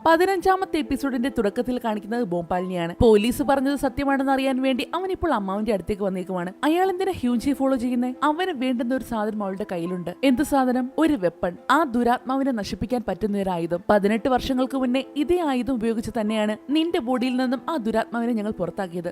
15ാമത്തെ എപ്പിസോഡിന്റെ തുടക്കത്തിൽ കാണിക്കുന്നത് ഭോപ്പാലിനെയാണ്. പോലീസ് പറഞ്ഞത് സത്യമാണെന്ന് അറിയാൻ വേണ്ടി അവൻ ഇപ്പോൾ അമ്മാവന്റെ അടുത്തേക്ക് വന്നേക്കുവാണ്. അയാൾ എന്തിനാ ഹ്യൂൻജിയെ ഫോളോ ചെയ്യുന്നത്? അവന് വേണ്ടുന്ന ഒരു സാധനം അവളുടെ കയ്യിലുണ്ട്. എന്ത് സാധനം? ഒരു വെപ്പൺ. ആ ദുരാത്മാവിനെ നശിപ്പിക്കാൻ പറ്റുന്ന ഒരു ആയുധം. 18 വർഷങ്ങൾക്ക് മുന്നേ ഇതേ ആയുധം ഉപയോഗിച്ച് തന്നെയാണ് നിന്റെ ബോഡിയിൽ നിന്നും ആ ദുരാത്മാവിനെ ഞങ്ങൾ പുറത്താക്കിയത്.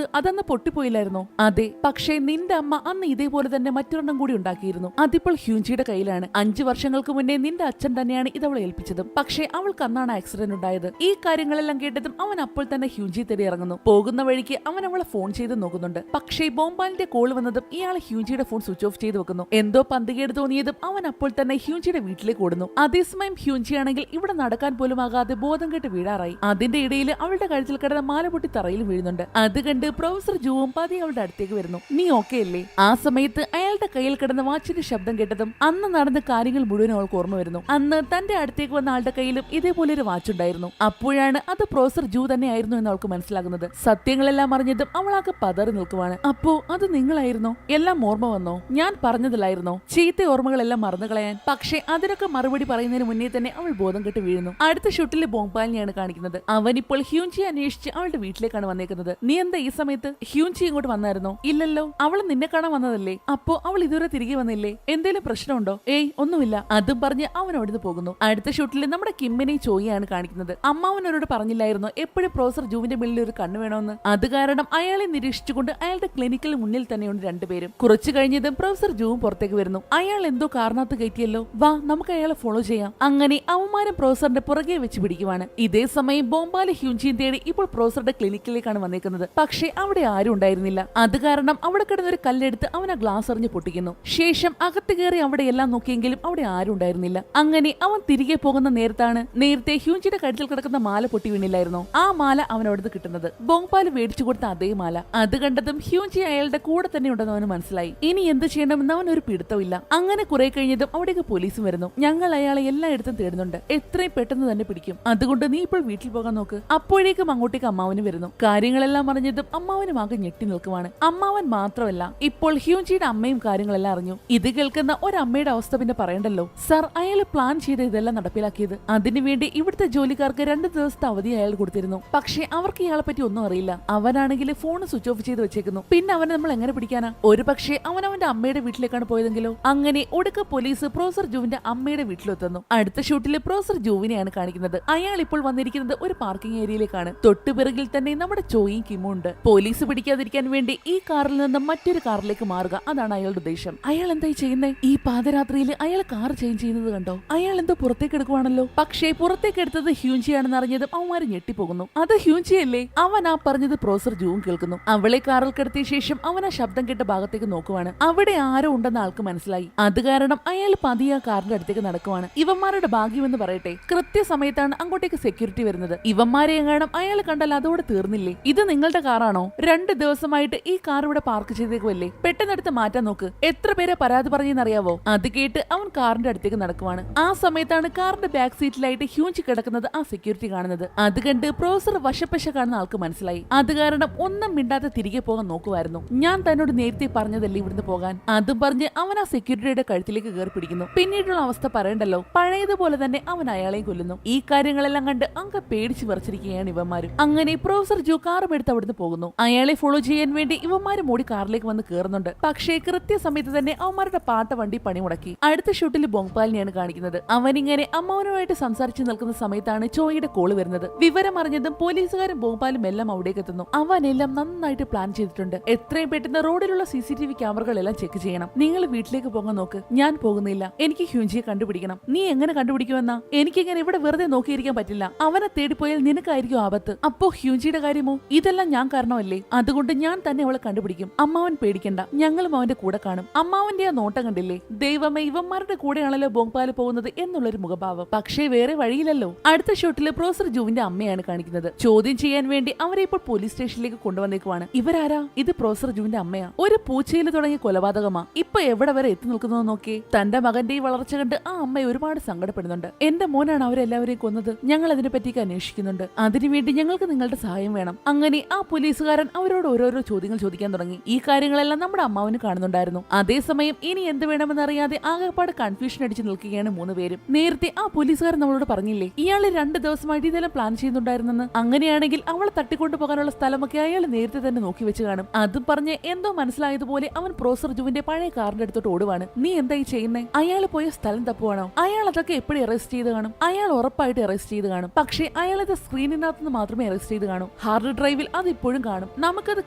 അതന്ന് പൊട്ടിപ്പോയില്ലായിരുന്നോ? അതെ, പക്ഷേ നിന്റെ അമ്മ അന്ന് ഇതേപോലെ തന്നെ മറ്റൊരെണ്ണം കൂടി ഉണ്ടാക്കിയിരുന്നു. അതിപ്പോൾ ഹ്യൂൻജിയുടെ കയ്യിലാണ്. 5 വർഷങ്ങൾക്ക് മുന്നേ നിന്റെ അച്ഛൻ തന്നെയാണ് ഇത് അവളെ ഏൽപ്പിച്ചതും. പക്ഷേ അവൾക്ക് അന്നാണ് ആക്സിഡന്റ് ഉണ്ടായത്. ഈ കാര്യങ്ങളെല്ലാം കേട്ടതും അവൻ അപ്പോൾ തന്നെ ഹ്യൂൻജിയെ തേടി ഇറങ്ങുന്നു. പോകുന്ന വഴിക്ക് അവൻ അവളെ ഫോൺ ചെയ്ത് നോക്കുന്നുണ്ട്. പക്ഷേ ഭോപ്പാലിന്റെ കോൾ വന്നതും ഇയാൾ ഹ്യൂൻജിയുടെ ഫോൺ സ്വിച്ച് ഓഫ് ചെയ്ത് വെക്കുന്നു. എന്തോ പന്തികേട് തോന്നിയതും അവൻ അപ്പോൾ തന്നെ ഹ്യൂൻജിയുടെ വീട്ടിലേക്ക് ഓടുന്നു. അതേസമയം ഹ്യൂൻജി ആണെങ്കിൽ ഇവിടെ നടക്കാൻ പോലും ആകാതെ ബോധം കെട്ട് വീഴാറായി. അതിന്റെ ഇടയിൽ അവളുടെ കഴുത്തിൽ കിടന്ന മാല പൊട്ടി തറയിൽ വീഴുന്നുണ്ട്. അത് കണ്ട് പ്രൊഫസർ ജൂവും പതി അവളുടെ അടുത്തേക്ക് വരുന്നു. നീ ഓക്കെ അല്ലേ? ആ സമയത്ത് അയാളുടെ കയ്യിൽ കിടന്ന വാച്ചിന്റെ ശബ്ദം കേട്ടതും അന്ന് നടന്ന കാര്യങ്ങൾ മുഴുവൻ അവൾക്ക് ഓർമ്മ വരുന്നു. അന്ന് തന്റെ അടുത്തേക്ക് വന്ന ആളുടെ കയ്യിലും ഇതേപോലെ ഒരു വാച്ച് ഉണ്ടായിരുന്നു. അപ്പോഴാണ് അത് പ്രൊഫസർ ജൂ തന്നെയായിരുന്നു എന്ന് അവൾക്ക് മനസ്സിലാകുന്നത്. സത്യങ്ങളെല്ലാം അറിഞ്ഞതും അവളാകെ പതറി നിൽക്കുവാണ്. അപ്പോ അത് നിങ്ങളായിരുന്നോ? എല്ലാം ഓർമ്മ വന്നോ? ഞാൻ പറഞ്ഞതിലായിരുന്നോ ചീത്ത ഓർമ്മകളെല്ലാം മറന്നു കളയാൻ? പക്ഷേ അതിനൊക്കെ മറുപടി പറയുന്നതിന് മുന്നേ തന്നെ അവൾ ബോധം കെട്ട് വീഴുന്നു. അടുത്ത ഷൂട്ടിൽ ഭോപ്പാലിനെയാണ് കാണിക്കുന്നത്. അവനിപ്പോൾ ഹ്യൂൻജിയെ അന്വേഷിച്ച് അവളുടെ വീട്ടിലേക്കാണ് വന്നേക്കുന്നത്. നീ എന്താ ഈ സമയത്ത്? ഹ്യൂൻജി ഇങ്ങോട്ട് വന്നായിരുന്നോ? ഇല്ലല്ലോ, അവൾ നിന്നെ കാണാൻ വന്നതല്ലേ? അപ്പോ അവൾ ഇതുവരെ തിരികെ വന്നില്ലേ? എന്തേലും പ്രശ്നമുണ്ടോ? ഏയ് ഒന്നുമില്ല. അതും പറഞ്ഞ് അവൻ അവിടുന്ന് പോകുന്നു. അടുത്ത ഷൂട്ടിൽ നമ്മുടെ കിമ്മിനെയും ചോയിയാണ് കാണിക്കുന്നത്. അമ്മാവനോട് പറഞ്ഞില്ലായിരുന്നോ എപ്പോഴും പ്രൊഫസർ ജൂവിന്റെ മുന്നിൽ ഒരു കണ്ണു വേണമെന്ന്? അത് കാരണം അയാളെ നിരീക്ഷിച്ചുകൊണ്ട് അയാളുടെ ക്ലിനിക്കിന് മുന്നിൽ തന്നെയുണ്ട് രണ്ടുപേരും. കുറച്ചു കഴിഞ്ഞതും പ്രൊഫസർ ജൂവും പുറത്തേക്ക് വരുന്നു. അയാൾ എന്തോ കാരണത്ത് കയറ്റിയല്ലോ, വാ നമുക്ക് അയാളെ ഫോളോ ചെയ്യാം. അങ്ങനെ അവന്മാരും പ്രൊഫസറിന്റെ പുറകെ വെച്ച് പിടിക്കുവാണ്. ഇതേ സമയം ബോംബാലെ ഹ്യൂൻജിയും തേടി ഇപ്പോൾ പ്രൊഫസറുടെ ക്ലിനിക്കിലേക്കാണ് വന്നേക്കുന്നത്. പക്ഷേ അവിടെ ആരും ഉണ്ടായിരുന്നില്ല. അത് കാരണം അവിടെ കിടന്ന ഒരു കല്ലെടുത്ത് അവൻ ആ ഗ്ലാസ് എറിഞ്ഞ് പൊട്ടിക്കുന്നു. ശേഷം അകത്ത് കയറി അവിടെ എല്ലാം നോക്കിയെങ്കിലും അവിടെ ആരും ഉണ്ടായിരുന്നില്ല. അങ്ങനെ അവൻ തിരികെ പോകുന്ന നേരത്തെ ഹ്യൂൻജിയുടെ കഴുത്തിൽ കിടക്കുന്ന മാല പൊട്ടി വീണില്ലായിരുന്നോ? ആ മാല അവനവിടുന്ന് കിട്ടുന്നത് ബോംപാല് മേടിച്ചു കൊടുത്ത അതേ മാല. അത് കണ്ടതും ഹ്യൂൻജി അയാളുടെ കൂടെ തന്നെ ഉണ്ടെന്ന് അവന് മനസ്സിലായി. ഇനി എന്ത് ചെയ്യണമെന്ന് അവൻ ഒരു പിടുത്തമില്ല. അങ്ങനെ കുറെ കഴിഞ്ഞതും അവിടേക്ക് പോലീസും വരുന്നു. ഞങ്ങൾ അയാളെ എല്ലായിടത്തും തേടുന്നുണ്ട്, എത്രയും പെട്ടെന്ന് തന്നെ പിടിക്കും. അതുകൊണ്ട് നീ ഇപ്പോൾ വീട്ടിൽ പോകാൻ നോക്ക്. അപ്പോഴേക്കും അങ്ങോട്ടേക്ക് അമ്മാവന് വരുന്നു. കാര്യങ്ങളെല്ലാം അറിഞ്ഞതും അമ്മാവനും ആകെ ഞെട്ടി നിൽക്കുവാണ്. അമ്മാവൻ മാത്രമല്ല, ഇപ്പോൾ ഹ്യൂൻജിയുടെ അമ്മയും കാര്യങ്ങളെല്ലാം അറിഞ്ഞു. ഇത് കേൾക്കുന്ന ഒരമ്മയുടെ അവസ്ഥ പിന്നെ പറയണ്ടല്ലോ. സർ, അയാൾ പ്ലാൻ ചെയ്ത് ഇതെല്ലാം നടപ്പിലാക്കിയത്. അതിനുവേണ്ടി ഇവിടുത്തെ ജോലിക്കാർക്ക് 2 ദിവസത്തെ അവധി അയാൾ കൊടുത്തിരുന്നു. പക്ഷേ അവർക്ക് ഇയാളെ പറ്റി ഒന്നും അറിയില്ല. അവനാണെങ്കിൽ ഫോൺ സ്വിച്ച് ഓഫ് ചെയ്ത് വെച്ചേക്കുന്നു. പിന്നെ അവനെ നമ്മൾ എങ്ങനെ പിടിക്കാനാ? ഒരു പക്ഷേ അവൻ അവന്റെ അമ്മയുടെ വീട്ടിലേക്കാണ് പോയതെങ്കിലോ? അങ്ങനെ ഒടുക്ക പോലീസ് പ്രൊഫസർ ജൂവിന്റെ അമ്മയുടെ വീട്ടിലെത്തുന്നു. അടുത്ത ഷൂട്ടിൽ പ്രൊഫസർ ജൂവിനെയാണ് കാണിക്കുന്നത്. അയാൾ ഇപ്പോൾ വന്നിരിക്കുന്നത് ഒരു പാർക്കിംഗ് ഏരിയയിലേക്കാണ്. തൊട്ടുപിറകിൽ തന്നെ നമ്മുടെ ചോയും കിമ്മും ഉണ്ട്. പോലീസ് പിടിക്കാതിരിക്കാൻ വേണ്ടി ഈ കാറിൽ നിന്ന് മറ്റൊരു കാറിലേക്ക് മാറുക, അതാണ് അയാളുടെ ഉദ്ദേശം. അയാൾ എന്തായി ചെയ്യുന്നത്? ഈ പാതിരാത്രിയിൽ അയാൾ കാർ ചേഞ്ച് ചെയ്യുന്നത് കണ്ടോ? അയാൾ എന്തോ പുറത്തേക്ക് എടുക്കുവാണല്ലോ. പക്ഷേ പുറത്തേക്ക് എടുത്തത് ഹ്യൂൻജിയാണെന്ന് അറിഞ്ഞതും അവന്മാര് ഞെട്ടിപ്പോകുന്നു. അത് ഹ്യൂൻജിയല്ലേ? അവൻ ആ പറഞ്ഞത് പ്രൊഫസർ ജൂവും കേൾക്കുന്നു. അവളെ കാറിൽ കിടത്തിയ ശേഷം അവൻ ആ ശബ്ദം കേട്ട ഭാഗത്തേക്ക് നോക്കുവാണ്. അവിടെ ആരോ ഉണ്ടെന്ന് ആൾക്ക് മനസ്സിലായി. അത് കാരണം അയാൾ പതിയെ ആ കാറിന്റെ അടുത്തേക്ക് നടക്കുവാണ്. ഇവന്മാരുടെ ഭാഗ്യമെന്ന് പറയട്ടെ, കൃത്യസമയത്താണ് അങ്ങോട്ടേക്ക് സെക്യൂരിറ്റി വരുന്നത്. ഇവന്മാരെ എങ്ങാനും അയാൾ കണ്ടാൽ അതോടെ തീർന്നില്ലേ? ഇത് നിങ്ങളുടെ കാറാണോ? 2 ദിവസമായിട്ട് ഈ കാർ ഇവിടെ പാർക്ക് ചെയ്തേക്കുമല്ലേ? പെട്ടെന്നെടുത്ത് മാറ്റാൻ നോക്ക്. എത്ര പേരെ പരാതി പറഞ്ഞെന്നറിയാവോ? അത് കേട്ട് അവൻ കാറിന്റെ അടുത്തേക്ക് നടക്കുവാണ്. ആ സമയത്താണ് കാറിന്റെ ബാക്ക് സീറ്റിലായിട്ട് ഹ്യൂൻജി കിടക്കുന്നത് ആ സെക്യൂരിറ്റി കാണുന്നത്. അത് കണ്ട് പ്രൊഫസർ വശപ്പശ കാണുന്ന ആൾക്ക് മനസ്സിലായി. അത് കാരണം ഒന്നും മിണ്ടാതെ തിരികെ പോകാൻ നോക്കുമായിരുന്നു. ഞാൻ തന്നോട് നേരത്തെ പറഞ്ഞതല്ലേ ഇവിടുന്ന് പോകാൻ? അതും പറഞ്ഞ് അവൻ ആ സെക്യൂരിറ്റിയുടെ കഴുത്തിലേക്ക് കയറി പിടിക്കുന്നു. പിന്നീടുള്ള അവസ്ഥ പറയണ്ടല്ലോ, പഴയതുപോലെ തന്നെ അവൻ അയാളെയും കൊല്ലുന്നു. ഈ കാര്യങ്ങളെല്ലാം കണ്ട് അങ്ങ് പേടിച്ച് വിറച്ചിരിക്കുകയാണ് ഇവന്മാരും. അങ്ങനെ പ്രൊഫസർ ജൂ കാറും എടുത്ത് അവിടുന്ന് പോകുന്നു. അയാളെ ഫോളോ ചെയ്യാൻ വേണ്ടി ഇവന്മാരും ഓടി കാറിലേക്ക് വന്ന് കയറുന്നുണ്ട്. പക്ഷേ കൃത്യസമയത്ത് തന്നെ അവന്മാരുടെ പാട്ട വണ്ടി പണി മുടക്കി. അടുത്ത ഷൂട്ടിൽ ബോംപാലിനെയാണ് കാണിക്കുന്നത്. അവനിങ്ങനെ അമ്മാവനുമായിട്ട് സംസാരിച്ചു നിൽക്കുന്ന സമയത്താണ് ചോയുടെ കോള് വരുന്നത്. വിവരം അറിഞ്ഞതും പോലീസുകാരും ഭോപ്പാലും എല്ലാം അവിടേക്ക് എത്തുന്നു. അവനെല്ലാം നന്നായിട്ട് പ്ലാൻ ചെയ്തിട്ടുണ്ട്. എത്രയും പെട്ടെന്ന് റോഡിലുള്ള CCTV ക്യാമറകളെല്ലാം ചെക്ക് ചെയ്യണം. നിങ്ങൾ വീട്ടിലേക്ക് പോകാൻ നോക്ക്. ഞാൻ പോകുന്നില്ല, എനിക്ക് ഹ്യൂൻജിയെ കണ്ടുപിടിക്കണം. നീ എങ്ങനെ കണ്ടുപിടിക്കുമെന്നാ? എനിക്കിങ്ങനെ ഇവിടെ വെറുതെ നോക്കിയിരിക്കാൻ പറ്റില്ല. അവനെ തേടിപ്പോയാൽ നിനക്കായിരിക്കും ആപത്ത്. അപ്പോ ഹ്യൂൻജിയുടെ കാര്യമോ? ഇതെല്ലാം ഞാൻ കാരണമല്ലേ? അതുകൊണ്ട് ഞാൻ തന്നെ അവളെ കണ്ടുപിടിക്കും. അമ്മാവൻ പേടിക്കണ്ട, ഞങ്ങളും അവന്റെ കൂടെ കാണും. അമ്മാവന്റെ ആ നോട്ടം കണ്ടില്ലേ? ദൈവമേ, ഇവന്മാരുടെ കൂടെയാണല്ലോ ഭോപ്പാല് പോകുന്നത് എന്നുള്ളൊരു മുഖഭാവം. പക്ഷേ വേറെ വഴിയില്ലല്ലോ. അടുത്ത ഷോട്ടില് പ്രൊഫസർ ജൂവിന്റെ അമ്മയാണ് കാണിക്കുന്നത്. ചോദ്യം ചെയ്യാൻ വേണ്ടി അവരെ ഇപ്പോൾ പോലീസ് സ്റ്റേഷനിലേക്ക് കൊണ്ടുവന്നേക്കുവാണ്. ഇവരാരാ? ഇത് പ്രൊഫസർ ജൂവിന്റെ അമ്മയാ. ഒരു പൂച്ചയിൽ തുടങ്ങിയ കൊലപാതകമാ ഇപ്പൊ എവിടെ വരെ എത്തി നിൽക്കുന്നത് നോക്കിയേ. തന്റെ മകന്റെ ഈ വളർച്ച കണ്ട് ആ അമ്മ ഒരുപാട് സങ്കടപ്പെടുന്നുണ്ട്. എന്റെ മോനാണ് അവരെല്ലാവരെയും കൊന്നത്. ഞങ്ങൾ അതിനെ പറ്റിയൊക്കെ അന്വേഷിക്കുന്നുണ്ട്. അതിനുവേണ്ടി ഞങ്ങൾക്ക് നിങ്ങളുടെ സഹായം വേണം. അങ്ങനെ ആ പോലീസുകാരൻ അവരോട് ഓരോരോ ചോദ്യങ്ങൾ ചോദിക്കാൻ തുടങ്ങി. ഈ കാര്യങ്ങളെല്ലാം നമ്മുടെ അമ്മാവന് കാണുന്നുണ്ടായിരുന്നു. അതേസമയം ഇനി എന്ത് വേണമെന്നറിയാതെ ആകെപ്പാട് കൺഫ്യൂഷൻ അടിച്ചു നിൽക്കുകയാണ് 3 പേരും. നേരത്തെ ആ പോലീസുകാരൻ നമ്മളോട് പറഞ്ഞില്ലേ, ഇയാൾ 2 ദിവസമായിട്ട് ഇതെല്ലാം പ്ലാൻ ചെയ്യുന്നുണ്ടായിരുന്നെന്ന്. അങ്ങനെയാണെങ്കിൽ അവളെ തട്ടിക്കൊണ്ടു പോകാനുള്ള സ്ഥലമൊക്കെ അയാൾ നേരത്തെ തന്നെ നോക്കി വെച്ച് കാണും. അതും പറഞ്ഞ് എന്തോ മനസ്സിലായതുപോലെ അവൻ പ്രൊഫസർ ജുവിന്റെ പഴയ കാറിന്റെ അടുത്തോട്ട് ഓടുവാണ്. നീ എന്തായി ചെയ്യുന്നേ? അയാൾ പോയ സ്ഥലം തപ്പുവാണോ? അയാൾ അതൊക്കെ എപ്പോഴും അറസ്റ്റ് ചെയ്ത് കാണും. അയാൾ ഉറപ്പായിട്ട് അറസ്റ്റ് ചെയ്ത് കാണും. പക്ഷേ അയാളത് സ്ക്രീനിനകത്ത് മാത്രമേ അറസ്റ്റ് ചെയ്ത് കാണും. ഹാർഡ് ഡ്രൈവിൽ അത് ഇപ്പോഴും കാണും. നമുക്കത്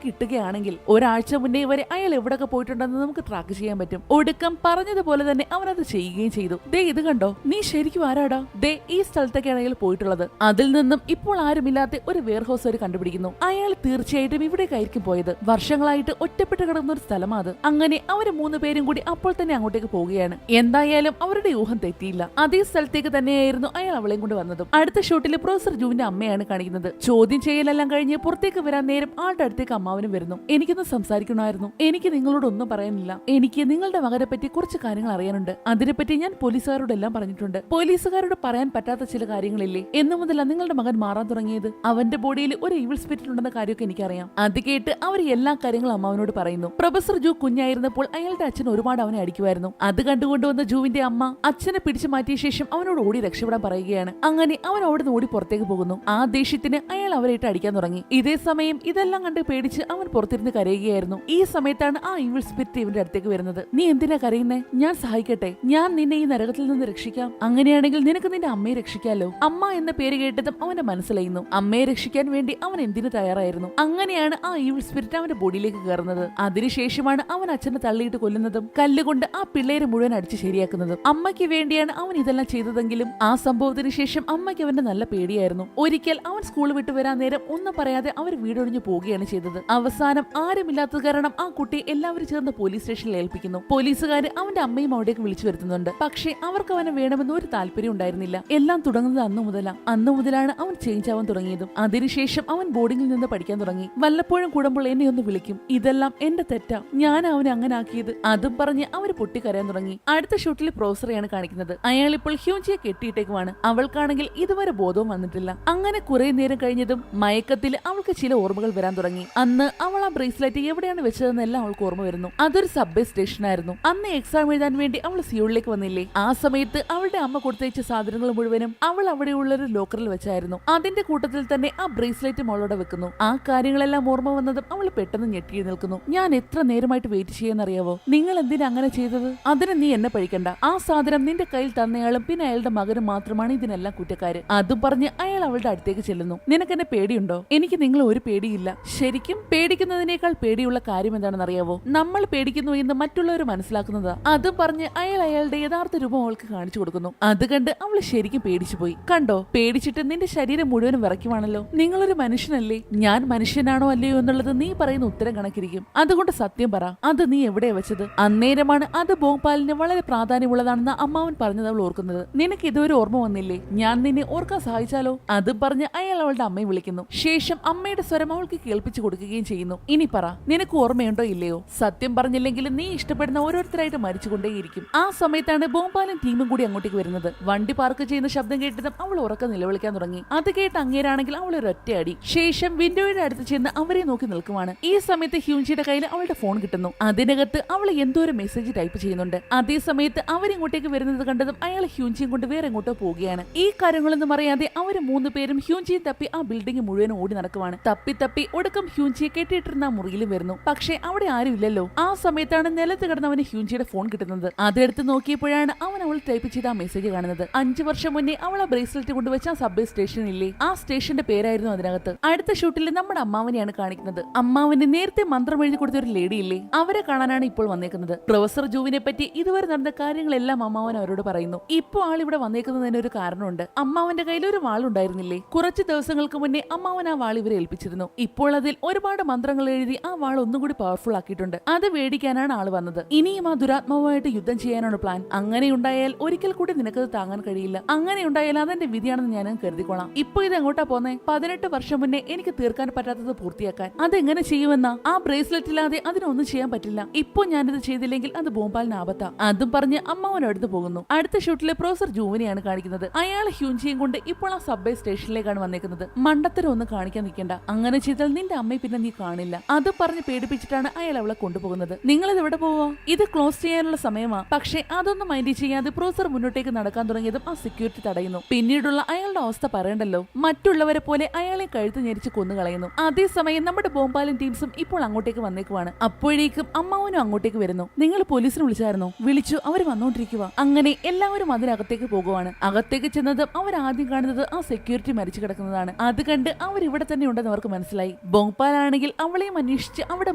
കിട്ടുകയാണെങ്കിൽ ഒരാഴ്ച മുന്നേ വരെ അയാൾ എവിടെയൊക്കെ പോയിട്ടുണ്ടെന്ന് നമുക്ക് ട്രാക്ക് ചെയ്യാൻ പറ്റും. ഒടുക്കം പറഞ്ഞതുപോലെ തന്നെ അവൻ അത് ചെയ്യുകയും ചെയ്തു. ദേ ഇത് കണ്ടോ, നീ ശരിക്കും ആരാടാ? ദേ ഈ സ്ഥലത്തൊക്കെയാണ് അയാൾ പോയിട്ടുള്ളത്. അതിൽ നിന്നും ഇപ്പോൾ ആരുമില്ലാത്ത ഒരു വെയർഹൗസ് അവർ കണ്ടുപിടിക്കുന്നു. അയാൾ തീർച്ചയായിട്ടും ഇവിടേക്കായിരിക്കും പോയത്. വർഷങ്ങളായിട്ട് ഒറ്റപ്പെട്ട് കിടക്കുന്ന ഒരു സ്ഥലമാണ് അത്. അങ്ങനെ അവര് 3 പേരും കൂടി അപ്പോൾ തന്നെ അങ്ങോട്ടേക്ക് പോവുകയാണ്. എന്തായാലും അവരുടെ ഊഹം തെറ്റിയില്ല. അതേ സ്ഥലത്തേക്ക് തന്നെയായിരുന്നു അയാൾ അവളെയും കൊണ്ട് വന്നതും. അടുത്ത ഷോട്ടിൽ പ്രൊഫസർ ജുവിന്റെ അമ്മയാണ് കാണിക്കുന്നത്. ചോദ്യം ചെയ്യലെല്ലാം കഴിഞ്ഞ് പുറത്തേക്ക് വരാൻ നേരം ആളുടെ അടുത്തേക്ക് അമ്മാവനും വരുന്നു. എനിക്കൊന്ന് സംസാരിക്കണമായിരുന്നു. എനിക്ക് നിങ്ങളോടൊന്നും പറയാനില്ല. എനിക്ക് നിങ്ങളുടെ മകനെ പറ്റി കുറച്ച് കാര്യങ്ങൾ അറിയാനുണ്ട്. അതിനെപ്പറ്റി ഞാൻ പോലീസുകാരോടെല്ലാം പറഞ്ഞിട്ടുണ്ട്. പോലീസുകാരോട് പറയാൻ പറ്റാത്ത ചില കാര്യങ്ങളില്ലേ? എന്നു മുതലാണ് നിങ്ങളുടെ മകൻ മാറാൻ തുടങ്ങിയത്? അവന്റെ ബോഡിയിൽ ഒരു ഈവിൾ സ്പിരിറ്റ് ഉണ്ടെന്ന കാര്യമൊക്കെ എനിക്കറിയാം. അത് കേട്ട് അവർ എല്ലാ കാര്യങ്ങളും അമ്മാവനോട് പറയുന്നു. പ്രൊഫസർ ജു കുഞ്ഞായിരുന്നപ്പോൾ അയാളുടെ അച്ഛൻ ഒരുപാട് അവനെ അടിക്കുമായിരുന്നു. അത് കണ്ടുകൊണ്ടുവന്ന ജുവിന്റെ അമ്മ അച്ഛനെ പിടിച്ചു മാറ്റിയ ശേഷം അവനോട് ഓടി രക്ഷപ്പെടാൻ പറയുകയാണ്. അങ്ങനെ അവൻ അവിടെ നിന്ന് ഓടി പുറത്തേക്ക് പോകുന്നു. ആ ദേഷ്യത്തിന് അയാൾ അവരെ ഇട്ട് അടിക്കാൻ തുടങ്ങി. ഇതേ സമയം ഇതെല്ലാം കണ്ട് പേടിച്ച് അവൻ പുറത്തിരുന്ന് കരയുകയായിരുന്നു. ഈ സമയത്താണ് ആ ഈവിൾ സ്പിരിറ്റ് ഇവന്റെ അടുത്തേക്ക് വരുന്നത്. നീ എന്തിനാ കരയുന്നേ? ഞാൻ സഹായിക്കട്ടെ. ഞാൻ നിന്നെ ഈ നരകത്തിൽ നിന്ന് രക്ഷിക്കാം. അങ്ങനെയാണെങ്കിൽ നിനക്ക് നിന്റെ അമ്മയെ രക്ഷിക്കാലോ. അമ്മ എന്ന പേര് കേട്ടതും അവന്റെ മനസ്സിലായിരുന്നു. അമ്മയെ രക്ഷിക്കാൻ വേണ്ടി അവൻ എന്തിനു തയ്യാറായിരുന്നു. അങ്ങനെയാണ് ആ ഈവിൾ സ്പിരിറ്റ് അവന്റെ ബോഡിയിലേക്ക് കയറുന്നത്. അതിനുശേഷമാണ് അവൻ അച്ഛനെ തള്ളിയിട്ട് കൊല്ലുന്നതും കല്ലുകൊണ്ട് ആ പിള്ളേരെ മുഴുവൻ അടിച്ച് ശരിയാക്കുന്നതും. അമ്മയ്ക്ക് വേണ്ടിയാണ് അവൻ ഇതെല്ലാം ചെയ്തതെങ്കിലും ആ സംഭവത്തിന് ശേഷം അമ്മയ്ക്ക് അവന്റെ നല്ല പേടിയായിരുന്നു. ഒരിക്കൽ അവൻ സ്കൂൾ വിട്ടു വരാൻ നേരം ഒന്നും പറയാതെ അവർ വീടൊഴിഞ്ഞു പോവുകയാണ് ചെയ്തത്. അവസാനം ആരുമില്ലാത്തത് കാരണം ആ കുട്ടി എല്ലാവരും ചേർന്ന് പോലീസ് സ്റ്റേഷനിൽ ഏൽപ്പിക്കുന്നു. പോലീസുകാർ അവന്റെ അമ്മയും അവിടേക്ക് വിളിച്ചു വരുത്തുന്നുണ്ട്. പക്ഷേ അവർക്ക് അവനെ വേണമെന്ന് ഒരു താല്പര്യം ഉണ്ടായിരുന്നില്ല. എല്ലാം തുടങ്ങുന്നത് അന്നു മുതലാണ് അവൻ ചേഞ്ച് ആവാൻ തുടങ്ങിയതും. അതിനുശേഷം അവൻ ബോർഡിംഗിൽ നിന്ന് പഠിക്കാൻ തുടങ്ങി. വല്ലപ്പോഴും കൂടുമ്പോൾ എന്നെ ഒന്ന് വിളിക്കും. ഇതെല്ലാം എന്റെ തെറ്റാ, ഞാൻ അവനെ അങ്ങനെ ആക്കിയത്. അതും പറഞ്ഞ് അവർ പൊട്ടിക്കരയാൻ തുടങ്ങി. അടുത്ത ഷൂട്ടിൽ പ്രൊഫസറെയാണ് കാണിക്കുന്നത്. അയാൾ ഇപ്പോൾ ഹ്യൂഞ്ചിയെ കെട്ടിയിട്ടേക്കുവാണ്. അവൾക്കാണെങ്കിൽ ഇതുവരെ ബോധവും വന്നിട്ടില്ല. അങ്ങനെ കുറെ നേരം കഴിഞ്ഞതും മയക്കത്തിൽ അവൾക്ക് ചില ഓർമ്മകൾ വരാൻ തുടങ്ങി. അന്ന് അവൾ ആ ബ്രേസ്ലെറ്റ് എവിടെയാണ് വെച്ചതെന്നെല്ലാം അവൾക്ക് ഓർമ്മ വരുന്നു. അതൊരു സബ്വേ സ്റ്റേഷനായിരുന്നു. അന്ന് എക്സാം എഴുതാൻ വേണ്ടി അവൾ സിയോളിലേക്ക് വന്നില്ലേ? ആ സമയത്ത് അവളുടെ അമ്മ കൊടുത്തയച്ച സാധനങ്ങൾ മുഴുവനും അവൾ അവിടെയുള്ള ഒരു ലോക്കറിൽ വെച്ചായിരുന്നു. അതിന്റെ കൂട്ടത്തിൽ തന്നെ ആ ബ്രേസ്ലെറ്റും അവളോടെ വെക്കുന്നു. ആ കാര്യങ്ങളെല്ലാം ഓർമ്മ വന്നതും അവൾ പെട്ടെന്ന് ഞെട്ടി നിൽക്കുന്നു. ഞാൻ എത്ര നേരമായിട്ട് വെയിറ്റ് ചെയ്യാന്നറിയാവോ? നിങ്ങൾ എന്തിനാ അങ്ങനെ ചെയ്തത്? അതിന് നീ എന്നെ പഴിക്കണ്ട. ആ സാധനം നിന്റെ കയ്യിൽ തന്നയാളും പിന്നെ അയാളുടെ മകനും മാത്രമാണ് ഇതിനെല്ലാം കുറ്റക്കാര്. അതും പറഞ്ഞ് അയാൾ അവളുടെ അടുത്തേക്ക് ചെല്ലുന്നു. നിനക്ക് എന്നെ പേടിയുണ്ടോ? എനിക്ക് നിങ്ങൾ ഒരു പേടിയില്ല. ശരിക്കും പേടിക്കുന്നതിനേക്കാൾ പേടിയുള്ള കാര്യം എന്താണെന്ന് അറിയാവോ? നമ്മൾ പേടിക്കുന്നു എന്ന് മറ്റുള്ളവർ മനസ്സിലാക്കുന്നതാ. അതും പറഞ്ഞ് അയാൾ അയാളുടെ യഥാർത്ഥ രൂപം അവൾക്ക് കാണിച്ചു കൊടുക്കുന്നു. അത് കണ്ട് അവൾ ശരിക്കും പേടിച്ചു പോയി. കണ്ടോ, പേടിച്ചിട്ട് നിന്റെ ശരീരം മുഴുവനും വിറയ്ക്കുവാണല്ലോ. നിങ്ങളൊരു മനുഷ്യനല്ലേ? ഞാൻ മനുഷ്യനാണോ അല്ലയോ എന്നുള്ളത് നീ പറയുന്ന ഉത്തരം കണക്കിരിക്കും. അതുകൊണ്ട് സത്യം പറ, അത് നീ എവിടെയാ വെച്ചത്? അന്നേരമാണ് അത് ഭോപ്പാലിന് വളരെ പ്രാധാന്യമുള്ളതാണെന്ന് അമ്മാവൻ പറഞ്ഞത് അവൾ ഓർക്കുന്നത്. നിനക്ക് ഇതുവരെ ഓർമ്മ വന്നില്ലേ? ഞാൻ നിന്നെ ഓർക്കാൻ സഹായിച്ചാലോ? അതും പറഞ്ഞ് അയാൾ അവളുടെ അമ്മയെ വിളിക്കുന്നു. ശേഷം അമ്മയുടെ സ്വരം അവൾക്ക് കേൾപ്പിച്ചു കൊടുക്കുകയും ചെയ്യുന്നു. ഇനി പറ, നിനക്ക് ഓർമ്മയുണ്ടോ ഇല്ലയോ? സത്യം പറഞ്ഞില്ലെങ്കിൽ നീ ഇഷ്ടപ്പെടുന്ന ഓരോരുത്തരായിട്ട് മരിച്ചുകൊണ്ടേയിരിക്കും. ആ സമയത്താണ് ഭോപ്പാലും ടീമും കൂടി അങ്ങോട്ടേക്ക് വരുന്നത്. വണ്ടി പാർക്ക് ചെയ്യുന്ന ശബ്ദം കേട്ടതും അവൾ ഉറക്കം നിലവിളിക്കാൻ തുടങ്ങി. അത് കേട്ട് അങ്ങേരാണെങ്കിൽ അവൾ ഒരു ഒറ്റയടി. ശേഷം വിൻഡോയുടെ അടുത്ത് ചെന്ന് അവരെ നോക്കി നിൽക്കുവാണ്. ഈ സമയത്ത് ഹ്യൂഞ്ചിയുടെ കയ്യിൽ അവളുടെ ഫോൺ കിട്ടുന്നു. അതിനകത്ത് അവൾ എന്തോ ഒരു മെസ്സേജ് ടൈപ്പ് ചെയ്യുന്നുണ്ട്. അതേ സമയത്ത് അവരിങ്ങോട്ടേക്ക് വരുന്നത് കണ്ടതും അയാൾ ഹ്യൂഞ്ചിയും കൊണ്ട് വേറെ എങ്ങോട്ടോ പോവുകയാണ്. ഈ കാര്യങ്ങളൊന്നും അറിയാതെ അവര് 3 പേരും ഹ്യൂഞ്ചിയെ തപ്പി ആ ബിൽഡിംഗ് മുഴുവൻ ഓടി നടക്കുവാണ്. തപ്പി ഒടുക്കം ഹ്യൂഞ്ചിയെ കെട്ടിയിട്ടിരുന്ന ആ മുറിയിലും വരുന്നു. പക്ഷേ അവിടെ ആരും ഇല്ലല്ലോ. ആ സമയത്താണ് നിലത്ത് കിടന്നവന് ഹ്യൂഞ്ചിയുടെ ഫോൺ കിട്ടുന്നത്. അതെടുത്ത് നോക്കിയപ്പോഴാണ് അവൻ അവൾ ടൈപ്പ് ചെയ്ത ആ മെസ്സേജ് കാണുന്നത്. 5 വർഷം മുന്നേ അവൾ ആ ബ്രേസ്ലെറ്റ് കൊണ്ടുവച്ച ആ സബ്വേ സ്റ്റേഷനില്ലേ, ആ സ്റ്റേഷന്റെ പേരായിരുന്നു അതിനകത്ത്. അടുത്ത ഷൂട്ടിൽ നമ്മുടെ അമ്മാവനെയാണ് കാണിക്കുന്നത്. അമ്മാവന് നേരത്തെ മന്ത്രം എഴുതി കൊടുത്ത ഒരു ലേഡി ഇല്ലേ, അവരെ കാണാനാണ് ഇപ്പോൾ വന്നേക്കുന്നത്. പ്രൊഫസർ ജുവിനെ പറ്റി ഇതുവരെ നടന്ന കാര്യങ്ങളെല്ലാം അമ്മാവൻ അവരോട് പറയുന്നു. ഇപ്പോൾ ആൾ ഇവിടെ വന്നേക്കുന്നതിന് ഒരു കാരണമുണ്ട്. അമ്മാവന്റെ കയ്യിൽ ഒരു വാളുണ്ടായിരുന്നില്ലേ? കുറച്ച് ദിവസങ്ങൾക്ക് മുന്നേ അമ്മാവൻ ആ വാൾ ഇവരെ ഏൽപ്പിച്ചിരുന്നു. ഇപ്പോൾ അതിൽ ഒരുപാട് മന്ത്രങ്ങൾ എഴുതി ആ വാൾ ഒന്നുകൂടി പവർഫുൾ ആക്കിയിട്ടുണ്ട്. അത് മേടിക്കാനാണ് ആള് വന്നത്. ഇനിയും ആ ദുരാത്മാവുമായിട്ട് യുദ്ധം ചെയ്യാനാണ് പ്ലാൻ. അങ്ങനെ ഉണ്ടായാൽ ഒരിക്കൽ കൂടി നിനക്കത് താങ്ങാൻ കഴിയില്ല. അങ്ങനെ ഉണ്ടായാൽ അതെന്റെ വിധിയാണെന്ന് ഞാൻ കരുതിക്കോളാം. ഇപ്പൊ ഇത് എങ്ങോട്ടാ പോന്നെ? 18 വർഷം മുന്നേ എനിക്ക് തീർക്കാൻ പറ്റാത്തത് പൂർത്തിയാക്കാൻ. അതെങ്ങനെ ചെയ്യുമെന്നാ? ആ ബ്രേസ്ലെറ്റ് ഇല്ലാതെ അതിനൊന്നും ചെയ്യാൻ പറ്റില്ല. ഇപ്പൊ ഞാനിത് ചെയ്തില്ലെങ്കിൽ അത് ഭോപ്പാലിന് ആപത്താ. അതും പറഞ്ഞ് അമ്മാവൻ അടുത്ത് പോകുന്നു. അടുത്ത ഷൂട്ടിലെ പ്രൊഫസർ ജൂവിനെയാണ് കാണിക്കുന്നത്. അയാൾ ഹ്യൂഞ്ചിയും കൊണ്ട് ഇപ്പോൾ ആ സബ്വേ സ്റ്റേഷനിലേക്കാണ് വന്നേക്കുന്നത്. മണ്ടത്തരം ഒന്നും കാണിക്കാൻ നിൽക്കണ്ട. അങ്ങനെ ചെയ്താൽ നിന്റെ അമ്മയെ പിന്നെ നീ കാണില്ല. അത് പറഞ്ഞ് പേടിപ്പിച്ചിട്ടാണ് അയാൾ അവളെ കൊണ്ടുപോകുന്നത്. നിങ്ങളിത് എവിടെ പോവാ? ഇത് ക്ലോസ് ചെയ്യാനുള്ള സമയമാ. പക്ഷേ അതൊന്നും മൈൻഡ് ചെയ്യാതെ പ്രൊഫസർ മുന്നോട്ടേക്ക് നടക്കാൻ തുടങ്ങിയതും ആ സെക്യൂരിറ്റി തടയുന്നു. പിന്നെ പിന്നീടുള്ള അയാളുടെ അവസ്ഥ പറയണ്ടല്ലോ. മറ്റുള്ളവരെ പോലെ അയാളെ കഴുത്ത് ഞെരിച്ച് കൊന്നുകളയുന്നു. അതേസമയം നമ്മുടെ ബോംബാലൻ ടീംസും ഇപ്പോൾ അങ്ങോട്ടേക്ക് വന്നേക്കുവാണ്. അപ്പോഴേക്കും അമ്മാവനും അങ്ങോട്ടേക്ക് വരുന്നു. നിങ്ങൾ പോലീസിനെ വിളിച്ചായിരുന്നോ? വിളിച്ചു, അവർ വന്നോണ്ടിരിക്കുക. അങ്ങനെ എല്ലാവരും അതിനകത്തേക്ക് പോകുവാണ്. അകത്തേക്ക് ചെന്നതും അവർ ആദ്യം കാണുന്നത് ആ സെക്യൂരിറ്റി മരിച്ചു കിടക്കുന്നതാണ്. അത് കണ്ട് അവർ ഇവിടെ തന്നെ ഉണ്ടെന്ന് അവർക്ക് മനസ്സിലായി. ബോംപാലാണെങ്കിൽ അവളെയും അന്വേഷിച്ച് അവിടെ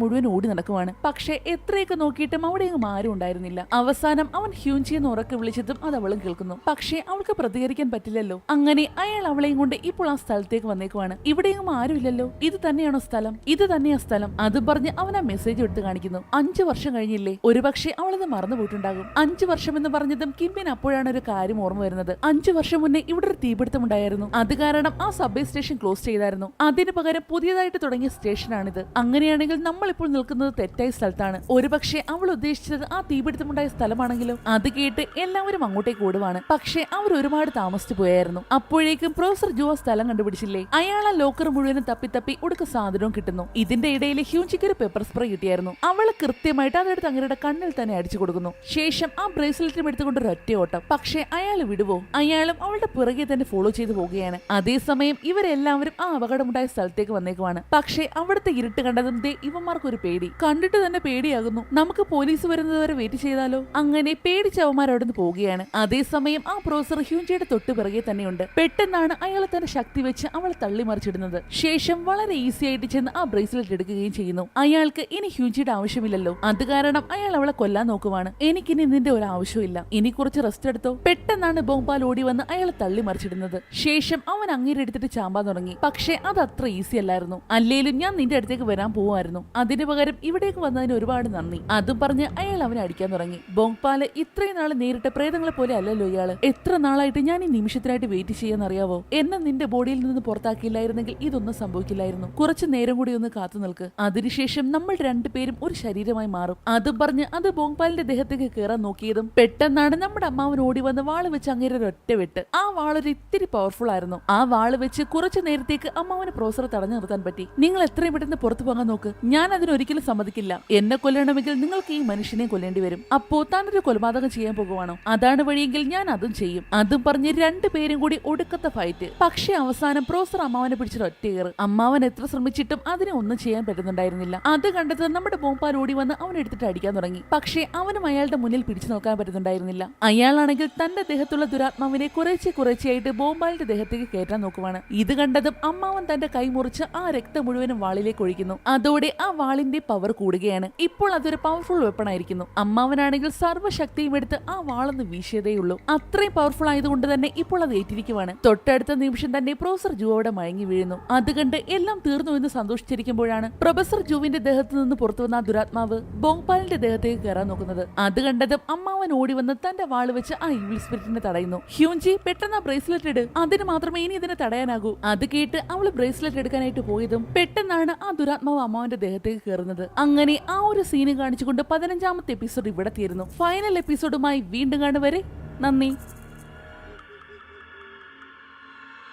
മുഴുവൻ ഓടി നടക്കുവാണ്. പക്ഷെ എത്രയൊക്കെ നോക്കിയിട്ടും അവിടെയൊന്നും ആരും ഉണ്ടായിരുന്നില്ല. അവസാനം അവൻ ഹ്യൂൻചിയെന്ന് ഉറക്കെ വിളിച്ചതും അത് അവളും കേൾക്കുന്നു. പക്ഷെ അവൾക്ക് പ്രതികരിക്കാൻ പറ്റില്ലല്ലോ. അങ്ങനെ അയാൾ അവളെയും കൊണ്ട് ഇപ്പോൾ ആ സ്ഥലത്തേക്ക് വന്നേക്കുവാണ്. ഇവിടെയും ആരുമില്ലല്ലോ. ഇത് തന്നെയാണോ സ്ഥലം? ഇത് തന്നെയാ സ്ഥലം. അത് പറഞ്ഞ് അവൻ ആ മെസ്സേജ് എടുത്ത് കാണിക്കുന്നു. 5 വർഷം കഴിഞ്ഞില്ലേ? ഒരുപക്ഷെ അവളത് മറന്നു പോയിട്ടുണ്ടാകും. 5 വർഷം എന്ന് പറഞ്ഞതും കിമ്മിന് അപ്പോഴാണ് ഒരു കാര്യം ഓർമ്മ വരുന്നത്. 5 വർഷം മുന്നേ ഇവിടെ ഒരു തീപിടുത്തം ഉണ്ടായിരുന്നു. അത് കാരണം ആ സബ്വേ സ്റ്റേഷൻ ക്ലോസ് ചെയ്തായിരുന്നു. അതിന് പകരം പുതിയതായിട്ട് തുടങ്ങിയ സ്റ്റേഷനാണിത്. അങ്ങനെയാണെങ്കിൽ നമ്മൾ ഇപ്പോൾ നിൽക്കുന്നത് തെറ്റായ സ്ഥലത്താണ്. ഒരുപക്ഷെ അവൾ ഉദ്ദേശിച്ചത് ആ തീപിടുത്തമുണ്ടായ സ്ഥലമാണെങ്കിലും. അത് കേട്ട് എല്ലാവരും അങ്ങോട്ടേക്ക് ഓടുവാണ്. പക്ഷെ അവർ ഒരുപാട് താമസിച്ചു പോയായിരുന്നു. അപ്പോഴേക്കും പ്രൊഫസർ ജോ ആ സ്ഥലം കണ്ടുപിടിച്ചില്ലേ? അയാൾ ആ ലോക്കർ മുഴുവനും തപ്പി തപ്പി ഒടുക്ക സാധനവും കിട്ടുന്നു. ഇതിന്റെ ഇടയിൽ ഹ്യൂൻചിക്ക് ഒരു പെപ്പർ സ്പ്രേ കിട്ടിയായിരുന്നു. അവള് കൃത്യമായിട്ട് അതെടുത്ത് അങ്ങയുടെ കണ്ണിൽ തന്നെ അടിച്ചു കൊടുക്കുന്നു. ശേഷം ആ ബ്രേസ്ലെറ്റും എടുത്തുകൊണ്ട് ഒരു ഒറ്റ ഓട്ടം. പക്ഷെ അയാൾ വിടുവോ? അയാളും അവളുടെ പിറകെ തന്നെ ഫോളോ ചെയ്തു പോവുകയാണ്. അതേസമയം ഇവരെല്ലാവരും ആ അപകടമുണ്ടായ സ്ഥലത്തേക്ക് വന്നേക്കുവാണ്. പക്ഷെ അവിടുത്തെ ഇരുട്ട് കണ്ടതും ഇവന്മാർക്കൊരു പേടി. കണ്ടിട്ട് തന്നെ പേടിയാകുന്നു. നമുക്ക് പോലീസ് വരുന്നത് വരെ വെയിറ്റ് ചെയ്താലോ? അങ്ങനെ പേടിച്ച അവന്മാർ അവിടെ നിന്ന് പോവുകയാണ്. അതേസമയം ആ പ്രൊഫസർ ഹ്യൂൻചിയുടെ തൊട്ട് പിറകെ തന്നെയുണ്ട്. പെട്ടെന്നാണ് അയാൾ തന്റെ ശക്തി വെച്ച് അവളെ തള്ളി മറിച്ചിടുന്നത്. ശേഷം വളരെ ഈസി ആയിട്ട് ചെന്ന് ആ ബ്രേസ്ലെറ്റ് എടുക്കുകയും ചെയ്യുന്നു. അയാൾക്ക് ഇനി ഹ്യൂൻചിയുടെ ആവശ്യമില്ലല്ലോ. അത് കാരണം അയാൾ അവളെ കൊല്ലാൻ നോക്കുവാണ്. എനിക്കിനി നിന്റെ ഒരു ആവശ്യമില്ല, ഇനി കുറച്ച് റെസ്റ്റ് എടുത്തോ. പെട്ടെന്നാണ് ബോംബാൽ ഓടി വന്ന് അയാളെ തള്ളി മറിച്ചിടുന്നത്. ശേഷം അവൻ അങ്ങേരെ എടുത്തിട്ട് ചാമ്പാൻ തുടങ്ങി. പക്ഷെ അത് അത്ര ഈസി അല്ലായിരുന്നു. അല്ലേലും ഞാൻ നിന്റെ അടുത്തേക്ക് വരാൻ പോവായിരുന്നു. അതിനു പകരം ഇവിടേക്ക് വന്നതിന് ഒരുപാട് നന്ദി. അതും പറഞ്ഞ് അയാൾ അവനെ അടിക്കാൻ തുടങ്ങി. ബോംപാല് ഇത്രയും നാള് നേരിട്ട പ്രേതങ്ങളെ പോലെ അല്ലല്ലോ ഇയാള്. എത്ര നാളായിട്ട് ഞാൻ ഈ നിമിഷത്തിനായിട്ട് വെയിറ്റ് ചെയ്യാന്നറിയാവോ? എന്നെ നിന്റെ ബോഡിയിൽ നിന്ന് പുറത്താക്കിയില്ലായിരുന്നെങ്കിൽ ഇതൊന്നും സംഭവിക്കില്ലായിരുന്നു. കുറച്ചു നേരം കൂടി ഒന്ന് കാത്തു നിൽക്ക്. അതിനുശേഷം നമ്മൾ രണ്ടുപേരും ഒരു ശരീരമായി മാറും. അതും പറഞ്ഞ് അത് ബോംപാലിന്റെ ദേഹത്തേക്ക് കയറാൻ നോക്കിയതും പെട്ടെന്നാണ് നമ്മുടെ അമ്മാവൻ ഓടി വന്ന് വാള് വെച്ച് അങ്ങേരെ ഒറ്റ വെട്ട്. ആ വാളൊരു ഇത്തിരി പവർഫുൾ ആയിരുന്നു. ആ വാള് വെച്ച് കുറച്ചു നേരത്തേക്ക് അമ്മാവന് പ്രൊഫസറെ തടഞ്ഞു നിർത്താൻ പറ്റി. നിങ്ങൾ എത്രയും പെട്ടെന്ന് പുറത്തു പോകാൻ നോക്ക്. ഞാൻ അതിനൊരിക്കലും സമ്മതിക്കില്ല. എന്നെ കൊല്ലണമെങ്കിൽ നിങ്ങൾക്ക് ഈ മനുഷ്യനെ കൊല്ലേണ്ടി വരും. അപ്പോ താനൊരു കൊലപാതകം ചെയ്യാൻ പോകുവാണോ? അതാണ് വഴിയെങ്കിൽ ഞാൻ അതും ചെയ്യും. അതും പറഞ്ഞ് രണ്ടുപേരും കൂടി ഒടുക്കത്തെ ഫൈറ്റ്. പക്ഷെ അവസാനം പ്രൊഫസർ അമ്മാവനെ പിടിച്ചൊരു ഒറ്റയേറ്. അമ്മാവൻ എത്ര ശ്രമിച്ചിട്ടും അതിനെ ഒന്നും ചെയ്യാൻ പറ്റുന്നുണ്ടായിരുന്നില്ല. അത് കണ്ടത് നമ്മുടെ ബോംപാൽ ഓടി വന്ന് അവനെടുത്തിട്ട് അടിക്കാൻ തുടങ്ങി. പക്ഷെ അവനും അയാളുടെ മുന്നിൽ പിടിച്ചു നോക്കാൻ പറ്റുന്നുണ്ടായിരുന്നില്ല. അയാളാണെങ്കിൽ തന്റെ ദേഹത്തുള്ള ദുരാത്മാവിനെ കുറേശ്ശെയായിട്ട് ബോംബാലിന്റെ ദേഹത്തേക്ക് കയറ്റാൻ നോക്കുവാണ്. ഇത് കണ്ടതും അമ്മാവൻ തന്റെ കൈ മുറിച്ച് ആ രക്തം മുഴുവനും വാളിലേക്ക് ഒഴിക്കുന്നു. അതോടെ ആ വാളിന്റെ പവർ കൂടുകയാണ്. ഇപ്പോൾ അതൊരു പവർഫുൾ വെപ്പൺ ആയിരിക്കുന്നു. അമ്മാവനാണെങ്കിൽ സർവ്വശക്തിയും എടുത്ത് ആ വാളൊന്ന് വീശിയതേയുള്ളൂ. അത്രയും പവർഫുൾ ആയതുകൊണ്ട് തന്നെ ഇപ്പോൾ അത് ഏറ്റിരിക്കുവാണ്. തൊട്ടടുത്ത നിമിഷം തന്നെ പ്രൊഫസർ ജൂ അവിടെ മയങ്ങി വീഴുന്നു. അത് കണ്ട് എല്ലാം തീർന്നു എന്ന് സന്തോഷിച്ചിരിക്കുമ്പോഴാണ് പ്രൊഫസർ ജൂവിന്റെ ദേഹത്ത് നിന്ന് പുറത്തു വന്ന ആ ദുരാത്മാവ് ബോംപാലിന്റെ ദേഹത്തേക്ക് കയറാൻ നോക്കുന്നത്. അത് കണ്ടതും അമ്മാവൻ ഓടി വന്ന് തന്റെ വാള് വെച്ച് ആ ഈവിൾ സ്പിരിറ്റിനെ തടയുന്നു. ഹ്യൂൻചി പെട്ടെന്ന് ആ ബ്രേസ്ലെറ്റ് ഇട്, അതിന് മാത്രമേ ഇനി ഇതിനെ തടയാനാകൂ. അത് കേട്ട് അവള് ബ്രേസ്ലെറ്റ് എടുക്കാനായിട്ട് പോയതും പെട്ടെന്നാണ് ആ ദുരാത്മാവ് അമ്മാവന്റെ ദേഹത്തേക്ക് കയറുന്നത്. അങ്ങനെ ആ ഒരു സീന് കാണിച്ചുകൊണ്ട് 15ാമത്തെ എപ്പിസോഡ് ഇവിടെ തീരുന്നു. ഫൈനൽ എപ്പിസോഡുമായി വീണ്ടും കാണുവരെ നന്ദി.